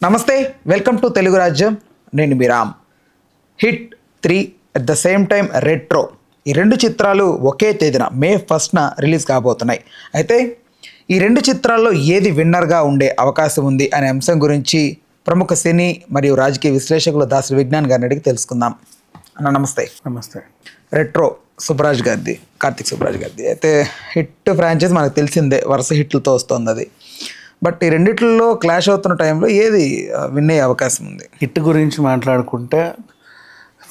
నమస్తే, welcome to Telugu Rajyam. నేను మీ Ram. Hit 3 at the same time Retro, ఈ రెండు చిత్రాలు ఒకే తేదీన మే 1న రిలీజ్ కాబోతున్నాయి. అయితే ఈ రెండు చిత్రాల్లో ఏది విన్నర్గా ఉండే అవకాశం ఉంది అనే అంశం గురించి ప్రముఖ సినీ మరియు రాజకీయ విశ్లేషకులు దాసరి విజ్ఞాన్ గారిని అడిగి తెలుసుకుందాం. అన్న నమస్తే. నమస్తే. రెట్రో సుబ్బరాజ్ గారిది, కార్తిక్ సుబ్బరాజ్ గారిది. అయితే హిట్ ఫ్రాంచైజ్ మనకు తెలిసిందే, వరుస హిట్లతో వస్తుంది అది. బట్ ఈ రెండిట్లో క్లాష్ అవుతున్న టైంలో ఏది విన్ అయ్యే అవకాశం ఉంది? హిట్ గురించి మాట్లాడుకుంటే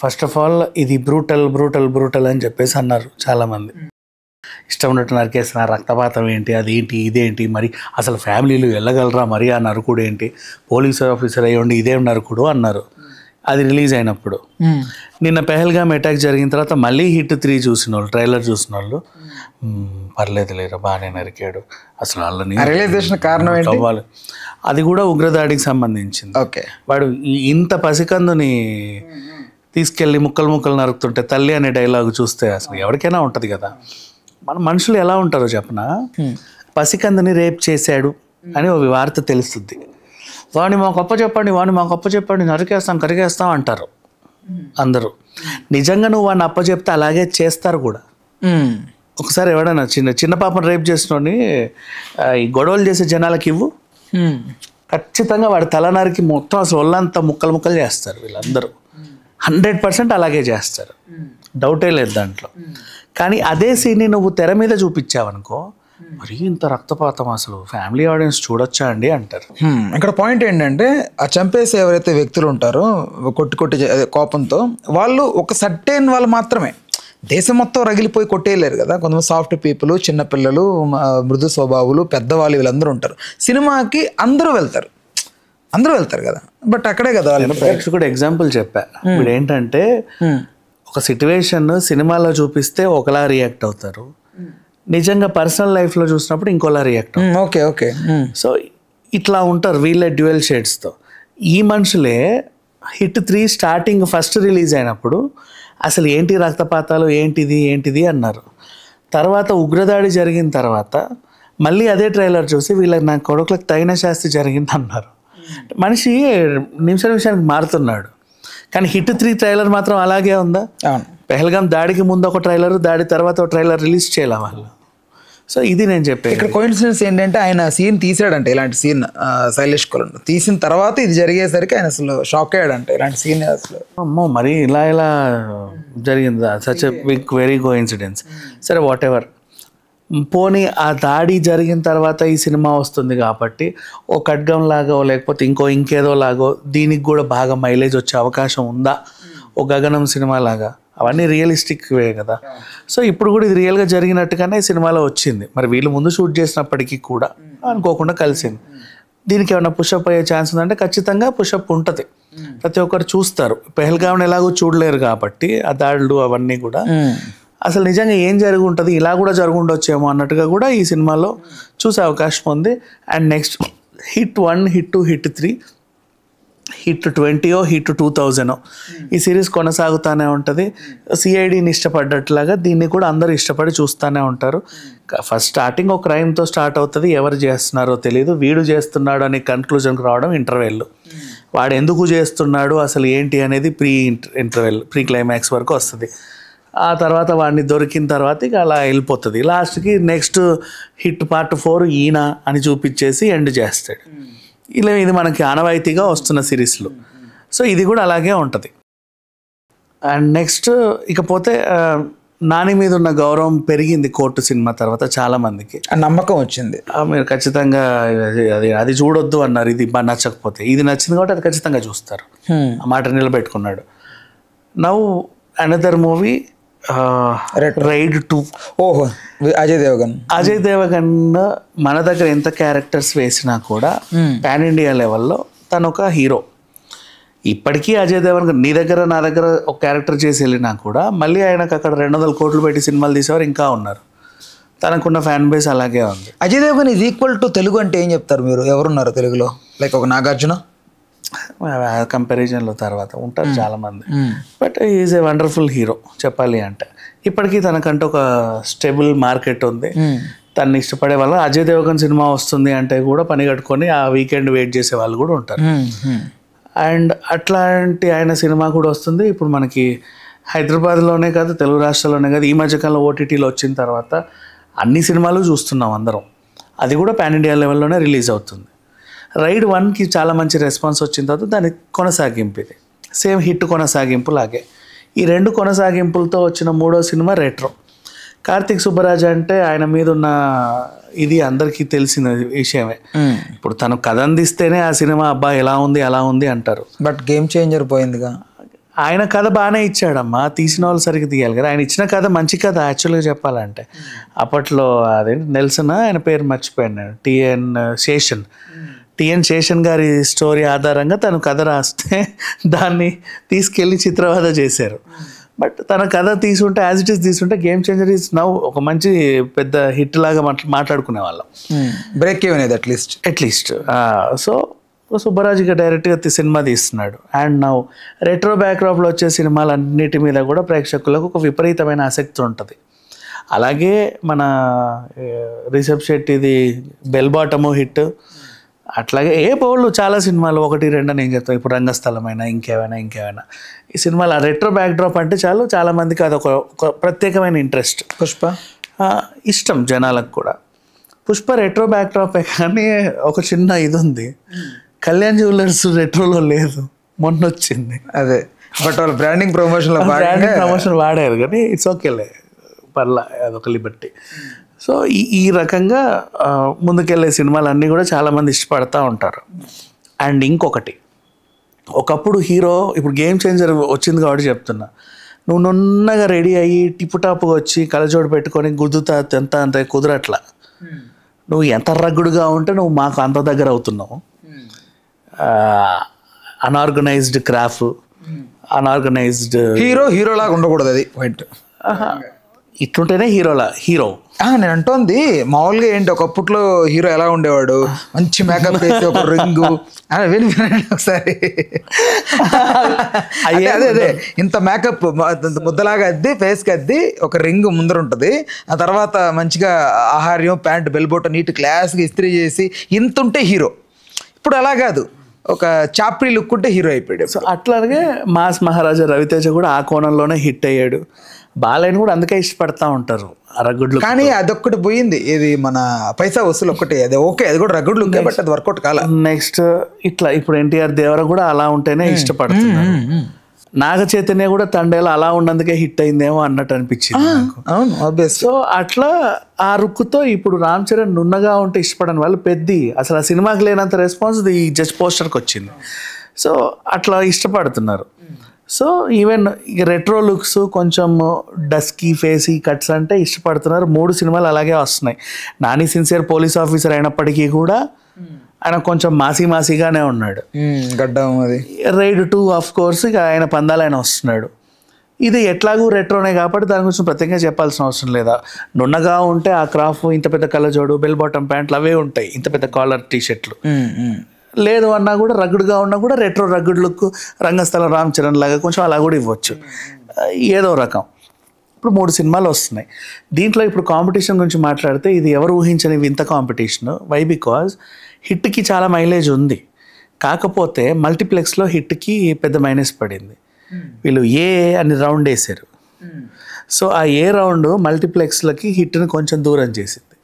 ఫస్ట్ ఆఫ్ ఆల్ ఇది బ్రూటల్ అని చెప్పేసి అన్నారు చాలామంది. ఇష్టం ఉన్నట్టు నరికేసిన రక్తపాతం ఏంటి, అది ఏంటి, ఇదేంటి, మరి అసలు ఫ్యామిలీలు వెళ్ళగలరా మరి ఆ నరుకుడు ఏంటి, పోలీస్ ఆఫీసర్ అయ్యి ఉండి ఇదేం నరుకుడు అన్నారు అది రిలీజ్ అయినప్పుడు. నిన్న పెహల్గామ్ అటాక్ జరిగిన తర్వాత మళ్ళీ హిట్ 3 చూసిన వాళ్ళు, ట్రైలర్ చూసిన వాళ్ళు పర్లేదు లేరా బాగానే నరికాడు, అసలు వాళ్ళని రియలైజేషన్ కారణం అవ్వాలి. అది కూడా ఉగ్రదాడికి సంబంధించింది. ఓకే, వాడు ఇంత పసికందుని తీసుకెళ్ళి ముక్కలు నరుకుతుంటే తల్లి అనే డైలాగ్ చూస్తే అసలు ఎవరికైనా ఉంటుంది కదా, మన మనుషులు ఎలా ఉంటారో చెప్పనా. పసికందుని రేప్ చేశాడు అని ఒక వార్త తెలుస్తుంది, వాడిని మాకు అప్పచెప్పండి నరికేస్తాం కరిగేస్తాం అంటారు అందరూ. నిజంగా నువ్వు వాడిని అప్పచెప్తే అలాగే చేస్తారు కూడా. ఒకసారి ఎవడన్నా చిన్న పాపను రేప్ చేసినోని ఈ గొడవలు చేసే జనాలకి ఇవ్వు, ఖచ్చితంగా వాడి తలనరికి మొత్తం అసలు ఒళ్ళంతా ముక్కలు చేస్తారు వీళ్ళందరూ. 100% అలాగే చేస్తారు, డౌటే లేదు దాంట్లో. కానీ అదే సీన్ని నువ్వు తెర మీద చూపించావనుకో, మరి ఇంత రక్తపాతం అసలు ఫ్యామిలీ ఆడియన్స్ చూడొచ్చా అండి అంటారు. ఇక్కడ పాయింట్ ఏంటంటే, ఆ చంపేసే ఎవరైతే వ్యక్తులు ఉంటారో కొట్టి కోపంతో, వాళ్ళు ఒక సర్టెన్ వాళ్ళు మాత్రమే, దేశం మొత్తం రగిలిపోయి కొట్టేయలేరు కదా. కొంతమంది సాఫ్ట్ పీపుల్, చిన్నపిల్లలు, మృదు స్వభావులు, పెద్దవాళ్ళు వీళ్ళందరూ ఉంటారు. సినిమాకి అందరూ వెళ్తారు కదా. బట్ అక్కడే కదా ప్రేక్షకుడు ఎగ్జాంపుల్ చెప్పా. ఇప్పుడు ఏంటంటే ఒక సిచ్యువేషన్ సినిమాలో చూపిస్తే ఒకలా రియాక్ట్ అవుతారు, నిజంగా పర్సనల్ లైఫ్లో చూసినప్పుడు ఇంకోలా రియాక్ట్ అవుతారు. ఓకే. సో ఇట్లా ఉంటారు వీళ్ళే డ్యూయల్ షేడ్స్తో. ఈ మనుషులే హిట్ 3 స్టార్టింగ్ ఫస్ట్ రిలీజ్ అయినప్పుడు అసలు ఏంటి రక్తపాతాలు ఏంటిది అన్నారు. తర్వాత ఉగ్రదాడి జరిగిన తర్వాత మళ్ళీ అదే ట్రైలర్ చూసి వీళ్ళకి నా కొడుకులకు తగిన శాస్తి జరిగింది అన్నారు. మనిషి నిమిషానికి మారుతున్నాడు. కానీ హిట్ 3 ట్రైలర్ మాత్రం అలాగే ఉందా? పెహల్గామ్ దాడికి ముందు ఒక ట్రైలర్, దాడి తర్వాత ఒక ట్రైలర్ రిలీజ్ చేయాలి వాళ్ళు. సో ఇది నేను చెప్పాను. ఇక్కడ కోయిన్సిడెన్స్ ఏంటంటే, ఆయన సీన్ తీసాడంటే, ఇలాంటి సీన్ శైలేష్ కులన్ తీసిన తర్వాత ఇది జరిగేసరికి ఆయన అసలు షాక్ అయ్యాడంటే, ఇలాంటి సీన్ అసలు అమ్మో మరి ఇలా జరిగిందా, such a big very coincidence. సరే వాట్ ఎవర్, పోనీ ఆ దాడి జరిగిన తర్వాత ఈ సినిమా వస్తుంది కాబట్టి ఓ ఖడ్గం లాగో లేకపోతే ఇంకేదో లాగో దీనికి కూడా బాగా మైలేజ్ వచ్చే అవకాశం ఉందా, ఓ గగనం సినిమా లాగా, అవన్నీ రియలిస్టిక్ వే కదా. సో ఇప్పుడు కూడా ఇది రియల్గా జరిగినట్టుగానే సినిమాలో వచ్చింది. మరి వీళ్ళు ముందు షూట్ చేసినప్పటికీ కూడా అనుకోకుండా కలిసింది. దీనికి ఏమైనా పుషప్ అయ్యే ఛాన్స్ ఉందంటే ఖచ్చితంగా పుషప్ ఉంటుంది, ప్రతి ఒక్కరు చూస్తారు. పెహల్గామ్ని ఎలాగో చూడలేరు కాబట్టి ఆ దాడులు అవన్నీ కూడా అసలు నిజంగా ఏం జరిగి ఉంటుంది, ఇలా కూడా జరుగుండొచ్చేమో అన్నట్టుగా కూడా ఈ సినిమాలో చూసే అవకాశం ఉంది. And next hit 1, hit 2, hit 3, hit 20 hit 2000 ఈ సిరీస్ కొనసాగుతూనే ఉంటుంది. సిఐడిని ఇష్టపడ్డట్లాగా దీన్ని కూడా అందరూ ఇష్టపడి చూస్తూనే ఉంటారు. ఫస్ట్ స్టార్టింగ్ ఒక క్రైమ్తో స్టార్ట్ అవుతుంది, ఎవరు చేస్తున్నారో తెలియదు, వీడు చేస్తున్నాడు అని కన్క్లూజన్కి రావడం ఇంటర్వెల్, వాడు ఎందుకు చేస్తున్నాడు అసలు ఏంటి అనేది ప్రీ క్లైమాక్స్ వరకు వస్తుంది. ఆ తర్వాత వాడిని దొరికిన తర్వాత ఇక అలా వెళ్ళిపోతుంది. లాస్ట్కి నెక్స్ట్ హిట్ పార్ట్ 4 ఈయన అని చూపించేసి ఎండ్ చేస్తాడు. ఇలా ఇది మనకి ఆనవాయితీగా వస్తున్న సిరీస్లో. సో ఇది కూడా అలాగే ఉంటుంది. అండ్ నెక్స్ట్ ఇకపోతే నాని మీద ఉన్న గౌరవం పెరిగింది కోర్టు సినిమా తర్వాత, చాలామందికి నమ్మకం వచ్చింది. మీరు ఖచ్చితంగా అది చూడొద్దు అన్నారు, ఇది బాగా నచ్చకపోతే. ఇది నచ్చింది కాబట్టి అది ఖచ్చితంగా చూస్తారు, ఆ మాట నిలబెట్టుకున్నాడు. Now another movie Raid 2. ఓహో, అజయ్ దేవగన్ మన దగ్గర ఎంత క్యారెక్టర్స్ వేసినా కూడా పాన్ ఇండియా లెవెల్లో తను ఒక హీరో. ఇప్పటికీ అజయ్ దేవగన్ నీ దగ్గర నా దగ్గర ఒక క్యారెక్టర్ చేసి వెళ్ళినా కూడా మళ్ళీ ఆయనకు అక్కడ 200 కోట్లు పెట్టి సినిమాలు తీసేవారు ఇంకా ఉన్నారు. తనకున్న ఫ్యాన్ బేస్ అలాగే ఉంది. Ajay Devgan is equal to Telugu అంటే ఏం చెప్తారు మీరు? ఎవరున్నారు తెలుగులో? లైక్ ఒక నాగార్జున కంపారిజన్లో తర్వాత ఉంటారు చాలామంది, but is a wonderful hero చెప్పాలి అంటే. ఇప్పటికీ తనకంటూ ఒక స్టేబుల్ మార్కెట్ ఉంది, తను ఇష్టపడే వాళ్ళు. అజయ్ దేవగన్ సినిమా వస్తుంది అంటే కూడా పని కట్టుకొని ఆ వీకెండ్ వెయిట్ చేసే వాళ్ళు కూడా ఉంటారు. అండ్ అట్లాంటి ఆయన సినిమా కూడా వస్తుంది ఇప్పుడు మనకి హైదరాబాద్లోనే కాదు, తెలుగు రాష్ట్రాల్లోనే కాదు, ఈ మధ్యకాలంలో ఓటీటీలో వచ్చిన తర్వాత అన్ని సినిమాలు చూస్తున్నాం అందరం. అది కూడా పాన్ ఇండియా లెవెల్లోనే రిలీజ్ అవుతుంది. రైడ్ 1కి చాలా మంచి రెస్పాన్స్ వచ్చిన తర్వాత దాని కొనసాగింపు ఇది, సేమ్ హిట్ కొనసాగింపు లాగే. ఈ 2 కొనసాగింపులతో వచ్చిన 3వ సినిమా రెట్రో. కార్తిక్ సుబ్బరాజ్ అంటే ఆయన మీద ఉన్న ఇది అందరికీ తెలిసిన విషయమే. ఇప్పుడు తను కథ అందిస్తేనే ఆ సినిమా అబ్బా ఎలా ఉంది అలా ఉంది అంటారు. బట్ గేమ్ చేంజర్ పోయిందిగా. ఆయన కథ బాగానే ఇచ్చాడమ్మా, తీసిన వాళ్ళు సరిగ్గా తీయాలి కదా. ఆయన ఇచ్చిన కథ మంచి కథ యాక్చువల్గా చెప్పాలంటే. అప్పట్లో అదేంటి నెల్సన్, ఆయన పేరు మర్చిపోయాను, టిఎన్ శేషన్ గారి స్టోరీ ఆధారంగా తను కథ రాస్తే దాన్ని తీసుకెళ్ళి చిత్రవద చేశారు. బట్ తన కథ తీసుంటే యాజ్ ఇట్ ఈస్ తీసుంటే గేమ్ చేంజర్ ఈజ్ నౌ ఒక మంచి పెద్ద హిట్ లాగా మాట్లాడుకునే వాళ్ళం. బ్రేక్ ఈవెన్ అది అట్లీస్ట్. సో సుబ్బరాజుగా డైరెక్ట్గా సినిమా తీస్తున్నాడు. అండ్ నౌ రెట్రో బ్యాక్డ్రాప్లో వచ్చే సినిమాలన్నిటి మీద కూడా ప్రేక్షకులకు ఒక విపరీతమైన ఆసక్తి ఉంటుంది. అలాగే మన రిషబ్ శెట్టిది బెల్ బాటము హిట్, అట్లాగే పౌళ్ళు చాలా సినిమాలు 1, 2 నేను చెప్తాను. ఇప్పుడు రంగస్థలమైనా ఇంకేమైనా ఈ సినిమాలు రెట్రో బ్యాక్డ్రాప్ అంటే చాలా మందికి అది ఒక ప్రత్యేకమైన ఇంట్రెస్ట్. పుష్ప ఇష్టం జనాలకు కూడా. పుష్ప రెట్రో బ్యాక్డ్రాపే కానీ ఒక చిన్న ఇది ఉంది, కళ్యాణ్ జ్యువెలర్స్ రెట్రోలో లేదు, మొన్న వచ్చింది అదే. బట్ వాళ్ళు బ్రాండింగ్ ప్రమోషన్ వాడారు కానీ ఇట్స్ ఓకేలే, పర్లా, అదొక లిబర్టీ. సో ఈ రకంగా ముందుకెళ్ళే సినిమాలు అన్నీ కూడా చాలామంది ఇష్టపడతా ఉంటారు. అండ్ ఇంకొకటి, ఒకప్పుడు హీరో, ఇప్పుడు గేమ్ చేంజర్ వచ్చింది కాబట్టి చెప్తున్నా, నువ్వు నున్నగా రెడీ అయ్యి టిప్పుటాపుగా వచ్చి కళ్ళజోడు పెట్టుకొని గుద్దుతా అంత కుదరట్లా. నువ్వు ఎంత రగ్గుడుగా ఉంటే నువ్వు మాకు అంత దగ్గర అవుతున్నావు. అన్ఆర్గనైజ్డ్ క్రాఫ్, అన్ఆర్గనైజ్డ్ హీరో లాగా ఉండకూడదు. అది పాయింట్. ఇట్లుంటేనే హీరో. నేను అంటోంది మామూలుగా ఏంటి, ఒకప్పట్లో హీరో ఎలా ఉండేవాడు, మంచి మేకప్ వేసి ఒక రింగు వినండి ఒకసారి, అదే ఇంత మేకప్ ముద్దలాగా అద్ది ఫేస్కి అద్ది ఒక రింగ్ ముందర ఉంటుంది. ఆ తర్వాత మంచిగా ఆహార్యం, ప్యాంట్, బెల్బోట నీట్ క్లాస్గా ఇస్త్రీ చేసి ఇంత ఉంటే హీరో. ఇప్పుడు అలా కాదు, ఒక చాప్రీ లుక్ ఉంటే హీరో అయిపోయాడు. సో అట్లాగే మాస్ మహారాజా రవితేజ కూడా ఆ కోణంలోనే హిట్ అయ్యాడు. బాలయ్యని కూడా అందుకే ఇష్టపడతా ఉంటారు రగ్గుడ్లు. కానీ అదొక్కటి పోయింది, ఇది మన పైసా వసూలు ఒక్కటి. అది ఓకే, అది కూడా రగ్గుడ్లు లుక్, బట్ అది వర్కౌట్ కాల. నెక్స్ట్ ఇట్లా ఇప్పుడు ఎన్టీఆర్ దేవర కూడా అలా ఉంటేనే ఇష్టపడుతున్నారు. నాగ చైతన్య కూడా తండేలా అలా ఉన్నందుకే హిట్ అయిందేమో అన్నట్టు అనిపించింది. అవును. సో అట్లా ఆ రుక్కుతో ఇప్పుడు రామ్ చరణ్ నున్నగా ఉంటే ఇష్టపడని వాళ్ళు పెద్ది, అసలు ఆ సినిమాకి లేనంత రెస్పాన్స్ ఈ జస్ట్ పోస్టర్కి వచ్చింది. సో అట్లా ఇష్టపడుతున్నారు. సో ఈవెన్ ఇక రెట్రో లుక్స్, కొంచెం డస్కీ ఫేసీ కట్స్ అంటే ఇష్టపడుతున్నారు. 3 సినిమాలు అలాగే వస్తున్నాయి. నాని సిన్సియర్ పోలీస్ ఆఫీసర్ అయినప్పటికీ కూడా ఆయన కొంచెం మాసీగానే ఉన్నాడు. గడ్డం అది. రైడ్ 2 ఆఫ్ కోర్స్ ఇక ఆయన పందాలు ఆయన వస్తున్నాడు. ఇది ఎట్లాగూ రెట్రోనే కాబట్టి దాని గురించి ప్రత్యేకంగా చెప్పాల్సిన అవసరం లేదా. నున్నగా ఉంటే ఆ క్రాఫ్, ఇంత పెద్ద కళ్ళజోడు, బెల్ బాటమ్ ప్యాంట్లు అవే ఉంటాయి, ఇంత పెద్ద కాలర్ టీషర్ట్లు. లేదు అన్నా కూడా రగ్గుడుగా ఉన్నా కూడా రెట్రో రగ్గుడు లుక్, రంగస్థలం రామ్ చరణ్ లాగా కొంచెం అలా కూడా ఇవ్వచ్చు, ఏదో రకం. ఇప్పుడు 3 సినిమాలు వస్తున్నాయి. దీంట్లో ఇప్పుడు కాంపిటీషన్ గురించి మాట్లాడితే ఇది ఎవరు ఊహించని వింత కాంపిటీషన్. వై? బికాజ్ హిట్కి చాలా మైలేజ్ ఉంది, కాకపోతే మల్టీప్లెక్స్లో హిట్కి పెద్ద మైనస్ పడింది. వీళ్ళు అని రౌండ్ వేసారు. సో ఆ రౌండ్ మల్టీప్లెక్స్లకి హిట్ని కొంచెం దూరం చేసింది.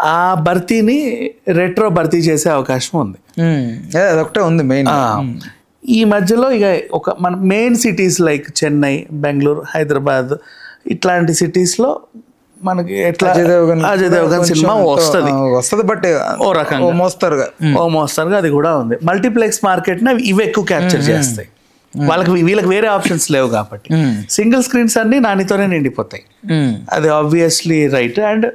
ఆ భర్తీని రెట్రో భర్తీ చేసే అవకాశం ఉంది. అదొకటే ఉంది మెయిన్. ఈ మధ్యలో ఇక మన main cities like Chennai, Bengaluru, Hyderabad ఇట్లాంటి సిటీస్లో మనకి ఎట్లా అజయ్ దేవగన్ సినిమా వస్తుంది, బట్ ఓ రకంగా మోస్తరుగా అది కూడా ఉంది. మల్టీప్లెక్స్ మార్కెట్ని ఇవి ఎక్కువ క్యాప్చర్ చేస్తాయి. వీళ్ళకి వేరే ఆప్షన్స్ లేవు కాబట్టి సింగిల్ స్క్రీన్స్ అన్ని నానితోనే నిండిపోతాయి. అది ఆబ్వియస్లీ రైట్. అండ్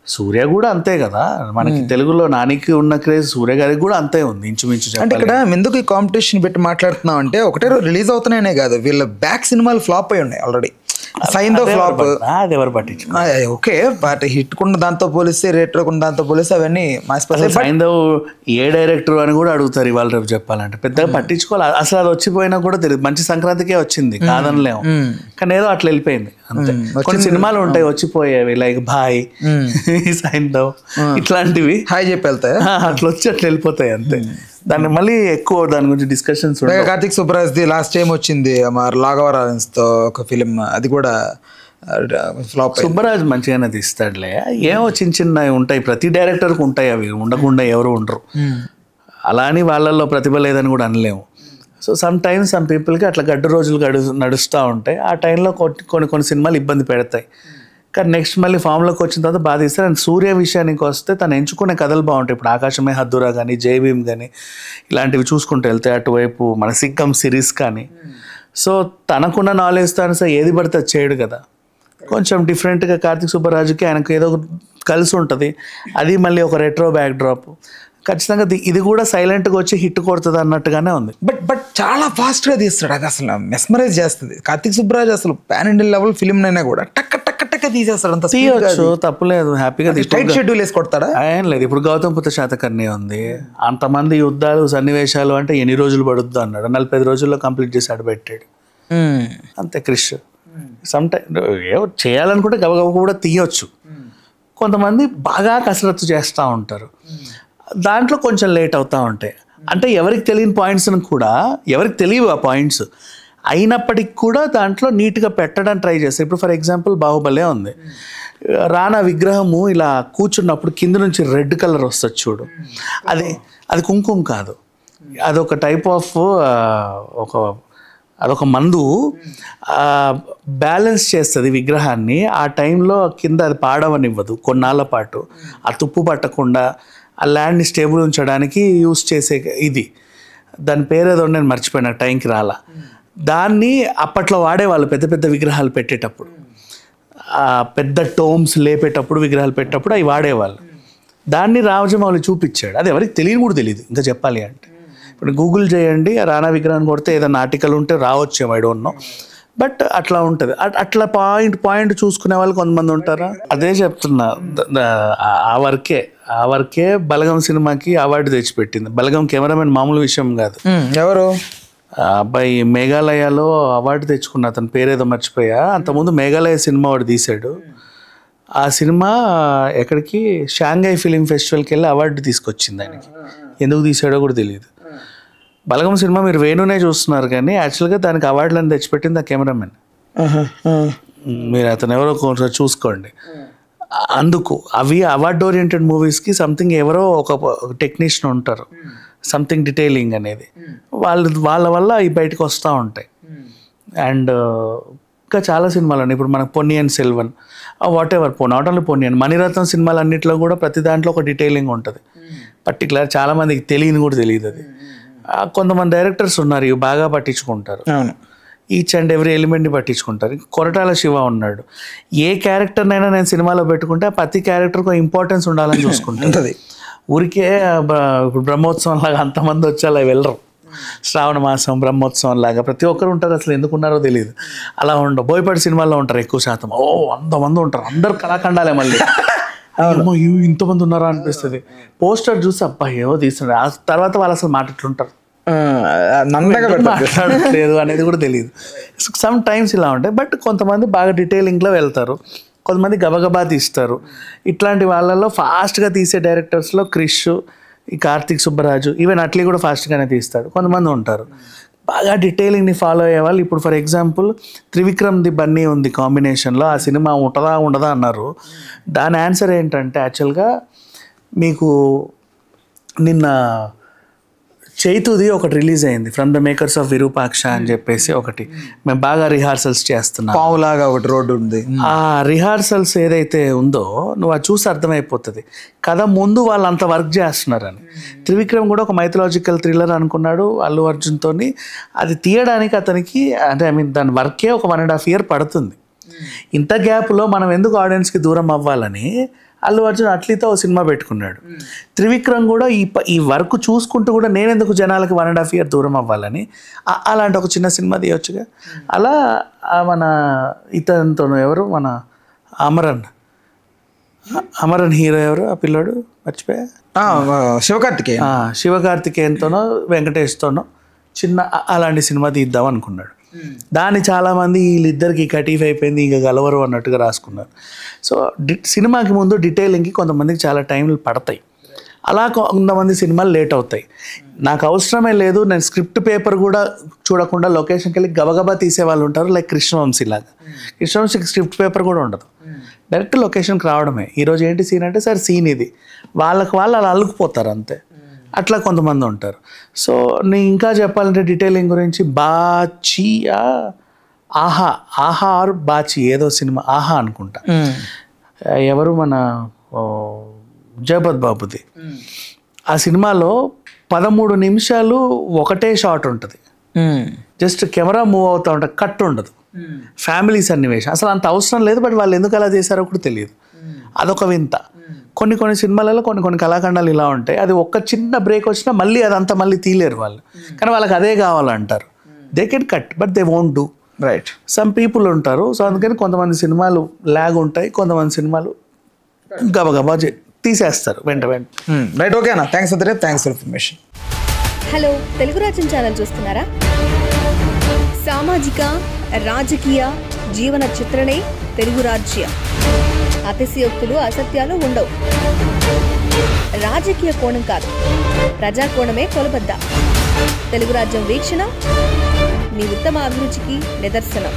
సూర్య కూడా అంతే కదా, మనకి తెలుగులో నానికి ఉన్న క్రేజ్ సూర్య గారికి కూడా అంతే ఉంది ఇంచుమించు. అంటే ఇక్కడ ఎందుకు ఈ కాంపిటీషన్ పెట్టి మాట్లాడుతున్నాం అంటే, ఒకటే రోజు రిలీజ్ అవుతున్నాయనే కాదు, వీళ్ళ బ్యాక్ సినిమాలు ఫ్లాప్ అయి ఉన్నాయి ఆల్రెడీ. సైందో ఫ్లాప్. అది ఎవరు పట్టించుకో. ఓకే, బట్ హిట్ కున్న దాంతో పోలిస్తే రేట్రో కున్న దాంతో పోలిస్తే అవన్నీ మాసిపోతాయి. సైందవ్ ఏ డైరెక్టర్ అని కూడా అడుగుతారు ఇవాళ రేపు చెప్పాలంటే. పెద్దగా పట్టించుకోవాలి, అసలు అది వచ్చిపోయినా కూడా తెలియదు. మంచి సంక్రాంతికే వచ్చింది కాదనలేము, కానీ ఏదో అట్లా వెళ్ళిపోయింది అంతే. కొన్ని సినిమాలు ఉంటాయి వచ్చిపోయేవి, లైక్ భాయ్, సైందవ్ ఇట్లాంటివి హాయ్ చెప్పి వెళ్తాయి, అట్లా వచ్చి అట్లా వెళ్ళిపోతాయి అంతే. దాన్ని మళ్ళీ ఎక్కువ దాని గురించి discussions. Karthik Subbaraj the last time వచ్చింది రాఘవ లారెన్స్ తో ఒక ఫిలిం, అది కూడా ఫ్లాప్. సుబ్బరాజ్ మంచిగానే తీస్తాడులే, ఏమో చిన్న చిన్నవి ఉంటాయి, ప్రతి డైరెక్టర్కి ఉంటాయి, అవి ఉండకుండా ఎవరు ఉండరు. అలా అని వాళ్ళల్లో ప్రతిభ లేదని కూడా అనలేము. సో సమ్ టైమ్స్ సమ్ పీపుల్కి అట్లా గడ్డు రోజులు నడుస్తూ ఉంటాయి. ఆ టైంలో కొన్ని సినిమాలు ఇబ్బంది పెడతాయి, కానీ నెక్స్ట్ మళ్ళీ ఫామ్లోకి వచ్చిన తర్వాత బాగా తీస్తారు. అండ్ సూర్య విషయానికి వస్తే తను ఎంచుకునే కథలు బాగుంటాయి. ఇప్పుడు ఆకాశమే హద్దురా కానీ, జై భీమ్ కానీ ఇలాంటివి చూసుకుంటూ వెళ్తే అటువైపు మన సిక్కం సిరీస్ కానీ. సో తనకున్న నాలెడ్జ్ తాను ఏది పడితే అది చేయడు కదా. కొంచెం డిఫరెంట్గా కార్తిక్ సుబ్బరాజుకి ఆయనకు ఏదో కలిసి ఉంటుంది. అది మళ్ళీ ఒక రెట్రో బ్యాక్ డ్రాప్. ఖచ్చితంగా ఇది కూడా సైలెంట్గా వచ్చి హిట్ కొడుతుంది అన్నట్టుగానే ఉంది. బట్ చాలా ఫాస్ట్గా తీస్తాడు, అది అసలు మెస్మరైజ్ చేస్తుంది. కార్తిక్ సుబ్బరాజ్ అసలు పాన్ ఇండియన్ లెవెల్ ఫిలిం అయినా కూడా టక్ టక్ టక్ తీసేస్తాడు. అంత తీయచ్చు, తప్పులేదు, హ్యాపీగా టైట్ షెడ్యూల్ వేసి కొడతాడా? ఏం లేదు. ఇప్పుడు గౌతమ్ పుత్ర శాతకర్ణి ఉంది, అంతమంది యుద్ధాలు సన్నివేశాలు అంటే ఎన్ని రోజులు పడుద్దు అన్నాడు, 45 రోజుల్లో కంప్లీట్ చేసి అడబెట్టాడు అంతే. క్రిష్ సమ్ టైమ్ ఏమో చేయాలనుకుంటే గబగబ కూడా తీయొచ్చు. కొంతమంది బాగా కసరత్తు చేస్తూ ఉంటారు, దాంట్లో కొంచెం లేట్ అవుతూ ఉంటాయి. అంటే ఎవరికి తెలియని పాయింట్స్ని కూడా, ఎవరికి తెలియవు ఆ పాయింట్స్ అయినప్పటికి కూడా దాంట్లో నీట్గా పెట్టడానికి ట్రై చేస్తారు. ఇప్పుడు ఫర్ ఎగ్జాంపుల్ బాహుబలే ఉంది, రానా విగ్రహము ఇలా కూర్చున్నప్పుడు కింద నుంచి రెడ్ కలర్ వస్తుంది చూడు, అది కుంకుమ కాదు, అదొక టైప్ ఆఫ్ అదొక మందు బ్యాలెన్స్ చేస్తుంది విగ్రహాన్ని. ఆ టైంలో కింద అది పాడవనివ్వదు కొన్నాళ్ళ పాటు, ఆ తుప్పు పట్టకుండా ఆ ల్యాండ్ని స్టేబుల్ ఉంచడానికి యూస్ చేసే ఇది. దాని పేరేదో నేను మర్చిపోయినా, టైంకి రాలా. దాన్ని అప్పట్లో వాడేవాళ్ళు పెద్ద పెద్ద విగ్రహాలు పెట్టేటప్పుడు, పెద్ద టోమ్స్ లేపేటప్పుడు, విగ్రహాలు పెట్టేటప్పుడు అవి వాడేవాళ్ళు. దాన్ని రాజమౌళి చూపించాడు, అది ఎవరికి తెలియని కూడా తెలియదు ఇంకా చెప్పాలి అంటే. ఇప్పుడు గూగుల్ చేయండి, రానా విగ్రహాన్ని కొడితే ఏదైనా ఆర్టికల్ ఉంటే రావచ్చేమో, ఐ డోంట్ నో. బట్ అట్లా ఉంటుంది. అట్లా పాయింట్ చూసుకునే వాళ్ళు కొంతమంది ఉంటారా. అదే చెప్తున్నా, ఆ వర్కే బలగం సినిమాకి అవార్డు తెచ్చిపెట్టింది. బలగం కెమెరామెన్ మామూలు విషయం కాదు. ఎవరు అబ్బాయి మేఘాలయలో అవార్డు తెచ్చుకున్న, అతని పేరేదో మర్చిపోయా. అంతకుముందు మేఘాలయ సినిమా వాడు తీశాడు. ఆ సినిమా ఎక్కడికి షాంఘై ఫిలిం ఫెస్టివల్కి వెళ్ళి అవార్డు తీసుకొచ్చింది ఆయనకి. ఎందుకు తీసాడో కూడా తెలియదు. బలగం సినిమా మీరు వేణునే చూస్తున్నారు, కానీ యాక్చువల్గా దానికి అవార్డులను తెచ్చిపెట్టింది ఆ కెమెరామెన్. మీరు అతను ఎవరో కొంచెం చూసుకోండి. అందుకు అవి అవార్డ్ ఓరియంటెడ్ మూవీస్కి సంథింగ్ ఎవరో ఒక టెక్నీషియన్ ఉంటారు, సంథింగ్ డీటెయిలింగ్ అనేది, వాళ్ళ వల్ల అవి బయటకు వస్తూ ఉంటాయి. అండ్ ఇంకా చాలా సినిమాలు ఉన్నాయి. ఇప్పుడు మనకు Ponniyin Selvan, whatever, not only Ponniyin, Maniratnam సినిమాలు అన్నింటిలో కూడా ప్రతి దాంట్లో ఒక డీటెయిలింగ్ ఉంటుంది పర్టికులర్. చాలామందికి తెలియని కూడా తెలియదు అది. కొంతమంది డైరెక్టర్స్ ఉన్నారు ఇవి బాగా పట్టించుకుంటారు, ఈచ్ అండ్ ఎవ్రీ ఎలిమెంట్ని పట్టించుకుంటారు. కొరటాల శివ ఉన్నాడు, ఏ క్యారెక్టర్నైనా నేను సినిమాలో పెట్టుకుంటే ప్రతి క్యారెక్టర్కి ఇంపార్టెన్స్ ఉండాలని చూసుకుంటుంది. ఊరికే ఇప్పుడు బ్రహ్మోత్సవం లాగా అంతమంది వచ్చి అలా వెళ్ళరు. శ్రావణ మాసం బ్రహ్మోత్సవం లాగా ప్రతి ఒక్కరు ఉంటారు, అసలు ఎందుకు ఉన్నారో తెలియదు. అలా ఉండవు. బోయపాటి సినిమాల్లో ఉంటారు ఎక్కువ శాతం, 100 మంది ఉంటారు, అందరు కళాఖండాలే. మళ్ళీ ఇంతమంది ఉన్నారా అనిపిస్తుంది. పోస్టర్ చూసి అబ్బా ఏవో తీస్తున్నారు, ఆ తర్వాత వాళ్ళు అసలు మాట్లాడుతుంటారు, మాట్లాడట్లేదు అనేది కూడా తెలియదు. సమ్ టైమ్స్ ఇలా ఉంటాయి. బట్ కొంతమంది బాగా డీటెయిలింగ్లో వెళ్తారు, కొంతమంది గబగబా తీస్తారు. ఇట్లాంటి వాళ్ళల్లో ఫాస్ట్గా తీసే డైరెక్టర్స్లో క్రిష్, ఈ కార్తిక్ సుబ్బరాజు, ఈవెన్ అట్లీ కూడా ఫాస్ట్గానే తీస్తాడు. కొంతమంది ఉంటారు బాగా డీటెయిలింగ్ని ఫాలో అయ్యే వాళ్ళు. ఇప్పుడు for example Trivikram the Bunny ఉంది కాంబినేషన్లో, ఆ సినిమా ఉంటుందా ఉండదా అన్నారు. దాని ఆన్సర్ ఏంటంటే యాక్చువల్గా మీకు నిన్న చైతుది ఒకటి రిలీజ్ అయింది, from the makers of Virupaksha అని చెప్పేసి ఒకటి. మేము బాగా రిహార్సల్స్ చేస్తున్నాం, పావులాగా ఒకటి రోడ్డు ఉంది. ఆ రిహార్సల్స్ ఏదైతే ఉందో నువ్వు అది చూసి అర్థమైపోతుంది కథ ముందు వాళ్ళు అంత వర్క్ చేస్తున్నారని. త్రివిక్రమ్ కూడా ఒక మైథలాజికల్ థ్రిల్లర్ అనుకున్నాడు అల్లు అర్జున్తోని. అది తీయడానికి అతనికి అంటే దాని వర్కే ఒక 1.5 year పడుతుంది. ఇంత గ్యాప్లో మనం ఎందుకు ఆడియన్స్కి దూరం అవ్వాలని అల్లు అర్జున్ అట్లీతో ఓ సినిమా పెట్టుకున్నాడు. త్రివిక్రమ్ కూడా ఈ వర్క్ చూసుకుంటూ కూడా నేనెందుకు జనాలకి 1.5 year దూరం అవ్వాలని అలాంటి ఒక చిన్న సినిమా తీయొచ్చుగా. అలా మన ఇతనితోనూ ఎవరు మన అమరన్ హీరో ఎవరు ఆ పిల్లోడు మర్చిపోయా, శివకార్తికేయన్తోనో వెంకటేష్తోనో చిన్న అలాంటి సినిమా తీద్దాం అనుకున్నాడు. దాన్ని చాలామంది వీళ్ళిద్దరికి కటీఫ్ అయిపోయింది ఇంకా గలవరు అన్నట్టుగా రాసుకున్నారు. సో సినిమాకి ముందు డీటెయిలింగ్కి కొంతమందికి చాలా టైంలు పడతాయి, అలా కొంతమంది సినిమాలు లేట్ అవుతాయి. నాకు అవసరమే లేదు, నేను స్క్రిప్ట్ పేపర్ కూడా చూడకుండా లొకేషన్కి వెళ్ళి గబగబా తీసే వాళ్ళు ఉంటారు, లైక్ కృష్ణవంశీ లాగా. కృష్ణవంశీకి స్క్రిప్ట్ పేపర్ కూడా ఉండదు, డైరెక్ట్ లొకేషన్కి రావడమే. ఈరోజు ఏంటి సీన్ అంటే సార్ సీన్ ఇది, వాళ్ళు అలా అల్లుకుపోతారు అంతే. అట్లా కొంతమంది ఉంటారు. సో నేను ఇంకా చెప్పాలంటే డీటెయిలింగ్ గురించి బాచియా ఆహా ఆర్ బాచి ఏదో సినిమా ఆహా అనుకుంటా, ఎవరు మన జగపత్ బాబుది. ఆ సినిమాలో 13 నిమిషాలు ఒకటే షాట్ ఉంటుంది, జస్ట్ కెమెరా మూవ్ అవుతూ ఉంటుంది, కట్ ఉండదు, ఫ్యామిలీ సన్నివేశం. అసలు అంత అవసరం లేదు, బట్ వాళ్ళు ఎందుకు అలా చేశారో కూడా తెలియదు. అదొక వింత. కొన్ని సినిమాలలో కొన్ని కళాఖండాలు ఇలా ఉంటాయి, అది ఒక్క చిన్న బ్రేక్ వచ్చినా మళ్ళీ అదంతా మళ్ళీ తీయలేరు వాళ్ళు, కానీ వాళ్ళకి అదే కావాలంటారు. They can cut but they won't do. Right. Some people ఉంటారు. సో అందుకని కొంతమంది సినిమాలు ల్యాగ్ ఉంటాయి, కొంతమంది సినిమాలు గబగబా తీసేస్తారు వెంట. రైట్, ఓకే అన్న, thanks for information. Hello, Telugu రాజ్యం ఛానల్ చూస్తున్నారా? సామాజిక రాజకీయ జీవన చిత్రణే తెలుగు రాజ్యం. అతిశయోక్తులు అసత్యాలు ఉండవు. రాజకీయ కోణం కాదు, ప్రజా కోణమే కొలబద్ద. తెలుగు రాజ్యం వీక్షణ మీ ఉత్తమ అభిరుచికి నిదర్శనం.